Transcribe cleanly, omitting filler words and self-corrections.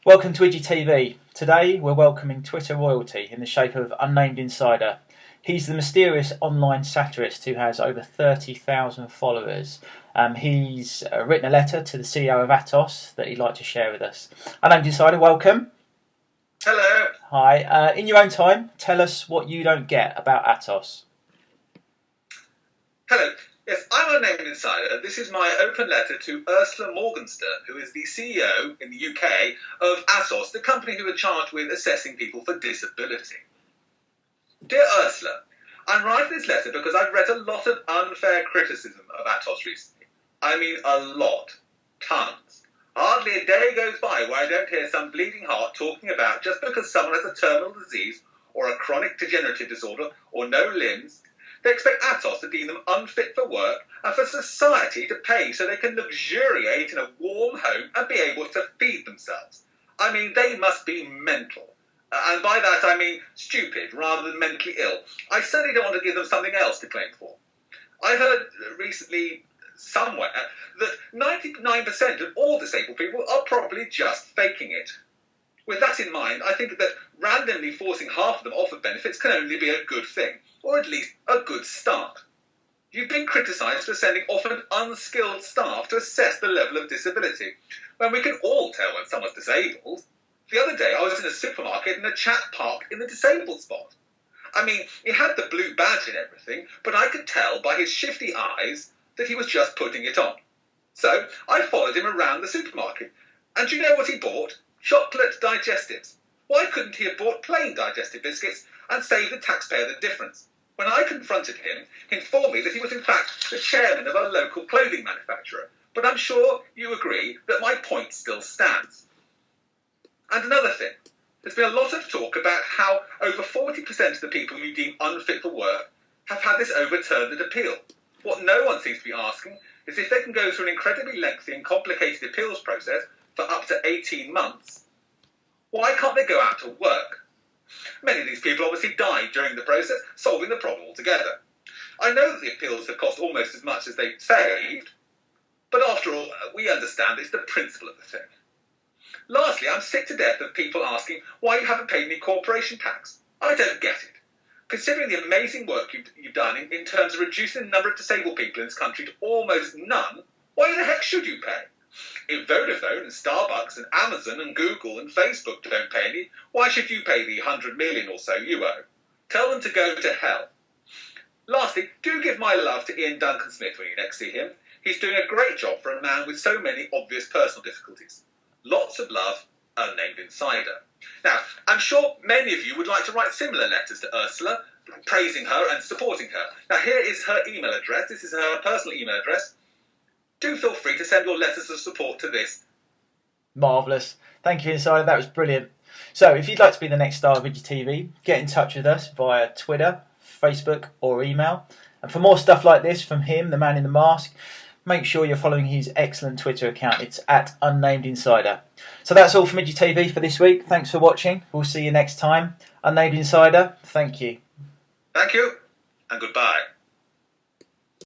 Welcome to IDGI. Today we're welcoming Twitter royalty in the shape of Unnamed Insider. He's the mysterious online satirist who has over 30,000 followers. He's written a letter to the CEO of ATOS that he'd like to share with us. Unnamed Insider, welcome. Hello. Hi. In your own time, tell us what you don't get about ATOS. Hello. Yes, I'm Unnamed Insider. This is my open letter to Ursula Morgenstern, who is the CEO in the UK of ATOS, the company who are charged with assessing people for disability. Dear Ursula, I'm writing this letter because I've read a lot of unfair criticism of ATOS recently. I mean a lot. Tons. Hardly a day goes by where I don't hear some bleeding heart talking about just because someone has a terminal disease or a chronic degenerative disorder or no limbs, they expect ATOS to deem them unfit for work and for society to pay so they can luxuriate in a warm home and be able to feed themselves. I mean, they must be mental. And by that I mean stupid rather than mentally ill. I certainly don't want to give them something else to claim for. I heard recently somewhere that 99% of all disabled people are probably just faking it. With that in mind, I think that randomly forcing half of them off of benefits can only be a good thing, or at least a good start. You've been criticised for sending often unskilled staff to assess the level of disability, when we can all tell when someone's disabled. The other day I was in a supermarket and a chap parked in the disabled spot. I mean, he had the blue badge and everything, but I could tell by his shifty eyes that he was just putting it on. So I followed him around the supermarket, and do you know what he bought? Chocolate digestives. Why couldn't he have bought plain digestive biscuits and saved the taxpayer the difference? When I confronted him, he informed me that he was in fact the chairman of a local clothing manufacturer, but I'm sure you agree that my point still stands. And another thing, there's been a lot of talk about how over 40% of the people you deem unfit for work have had this overturned at appeal. What no one seems to be asking is if they can go through an incredibly lengthy and complicated appeals process for up to 18 months, why can't they go out to work? Many of these people obviously died during the process, solving the problem altogether. I know that the appeals have cost almost as much as they've saved, but after all, we understand it's the principle of the thing. Lastly, I'm sick to death of people asking why you haven't paid any corporation tax. I don't get it. Considering the amazing work you've done in terms of reducing the number of disabled people in this country to almost none, why the heck should you pay? If Vodafone and Starbucks and Amazon and Google and Facebook don't pay any, why should you pay the 100 million or so you owe? Tell them to go to hell. Lastly, do give my love to Ian Duncan-Smith when you next see him. He's doing a great job for a man with so many obvious personal difficulties. Lots of love, Unnamed Insider. Now, I'm sure many of you would like to write similar letters to Ursula, praising her and supporting her. Now, here is her email address. This is her personal email address. Do feel free to send your letters of support to this. Marvellous. Thank you, Insider. That was brilliant. So, if you'd like to be the next star of IDGI, get in touch with us via Twitter, Facebook, or email. And for more stuff like this from him, the man in the mask, make sure you're following his excellent Twitter account. It's at Unnamed Insider. So that's all from IDGI for this week. Thanks for watching. We'll see you next time. Unnamed Insider, thank you. Thank you, and goodbye.